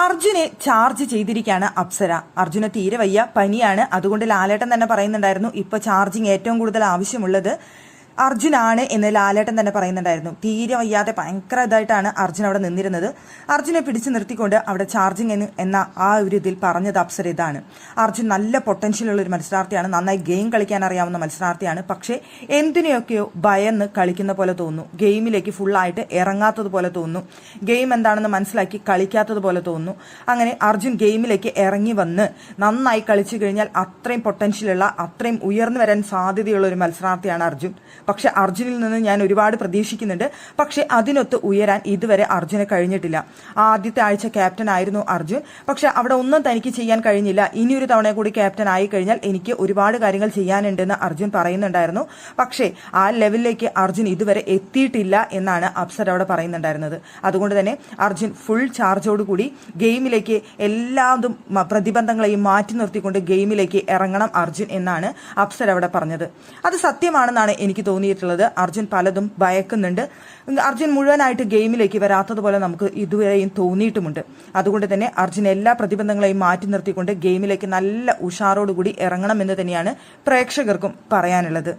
അർജുനെ ചാർജ് ചെയ്തിരിക്കുകയാണ് അപ്സര. അർജുന തീരെ വയ്യ, പനിയാണ്. അതുകൊണ്ട് ലാലേട്ടൻ തന്നെ പറയുന്നുണ്ടായിരുന്നു ഇപ്പൊ ചാർജിങ് ഏറ്റവും കൂടുതൽ ആവശ്യമുള്ളത് അർജുനാണ് എന്ന് ലാലേട്ടൻ തന്നെ പറയുന്നുണ്ടായിരുന്നു. തീരെ വയ്യാതെ ഭയങ്കര ഇതായിട്ടാണ് അർജുൻ അവിടെ നിന്നിരുന്നത്. അർജുനെ പിടിച്ചു നിർത്തിക്കൊണ്ട് അവിടെ ചാർജിങ് എന്ന ആ ഒരു ഇതിൽ പറഞ്ഞത് അപ്സര ഇതാണ്: അർജുൻ നല്ല പൊട്ടൻഷ്യൽ ഉള്ള ഒരു മത്സരാർത്ഥിയാണ്, നന്നായി ഗെയിം കളിക്കാൻ അറിയാവുന്ന മത്സരാർത്ഥിയാണ്. പക്ഷേ എന്തിനെയൊക്കെയോ ഭയന്ന് കളിക്കുന്ന പോലെ തോന്നുന്നു, ഗെയിമിലേക്ക് ഫുള്ളായിട്ട് ഇറങ്ങാത്തത് പോലെ തോന്നുന്നു, ഗെയിം എന്താണെന്ന് മനസ്സിലാക്കി കളിക്കാത്തത് പോലെ തോന്നുന്നു. അങ്ങനെ അർജുൻ ഗെയിമിലേക്ക് ഇറങ്ങി വന്ന് നന്നായി കളിച്ചു കഴിഞ്ഞാൽ അത്രയും പൊട്ടൻഷ്യലുള്ള, അത്രയും ഉയർന്നു വരാൻ സാധ്യതയുള്ള ഒരു മത്സരാർത്ഥിയാണ് അർജുൻ. പക്ഷെ അർജുനിൽ നിന്ന് ഞാൻ ഒരുപാട് പ്രതീക്ഷിക്കുന്നുണ്ട്. പക്ഷെ അതിനൊത്ത് ഉയരാൻ ഇതുവരെ അർജുന് കഴിഞ്ഞിട്ടില്ല. ആദ്യത്തെ ആഴ്ച ക്യാപ്റ്റൻ ആയിരുന്നു അർജുൻ, പക്ഷെ അവിടെ ഒന്നും തനിക്ക് ചെയ്യാൻ കഴിഞ്ഞില്ല. ഇനിയൊരു തവണ കൂടി ക്യാപ്റ്റൻ ആയി കഴിഞ്ഞാൽ എനിക്ക് ഒരുപാട് കാര്യങ്ങൾ ചെയ്യാനുണ്ടെന്ന് അർജുൻ പറയുന്നുണ്ടായിരുന്നു. പക്ഷേ ആ ലെവലിലേക്ക് അർജുൻ ഇതുവരെ എത്തിയിട്ടില്ല എന്നാണ് അപ്സര അവിടെ പറയുന്നുണ്ടായിരുന്നത്. അതുകൊണ്ട് തന്നെ അർജുൻ ഫുൾ ചാർജോടുകൂടി ഗെയിമിലേക്ക് എല്ലാതും പ്രതിബന്ധങ്ങളെയും മാറ്റി നിർത്തിക്കൊണ്ട് ഗെയിമിലേക്ക് ഇറങ്ങണം അർജുൻ എന്നാണ് അപ്സര അവിടെ പറഞ്ഞത്. അത് സത്യമാണെന്നാണ് എനിക്ക് തോന്നിയിട്ടുള്ളത്. അർജുൻ പലതും ഭയക്കുന്നുണ്ട്. അർജുൻ മുഴുവനായിട്ട് ഗെയിമിലേക്ക് വരാത്തതുപോലെ നമുക്ക് ഇതുവരെയും തോന്നിയിട്ടുമുണ്ട്. അതുകൊണ്ട് തന്നെ അർജുൻ എല്ലാ പ്രതിബന്ധങ്ങളെയും മാറ്റി നിർത്തിക്കൊണ്ട് ഗെയിമിലേക്ക് നല്ല ഉഷാറോടുകൂടി ഇറങ്ങണം എന്ന് തന്നെയാണ് പ്രേക്ഷകർക്കും പറയാനുള്ളത്.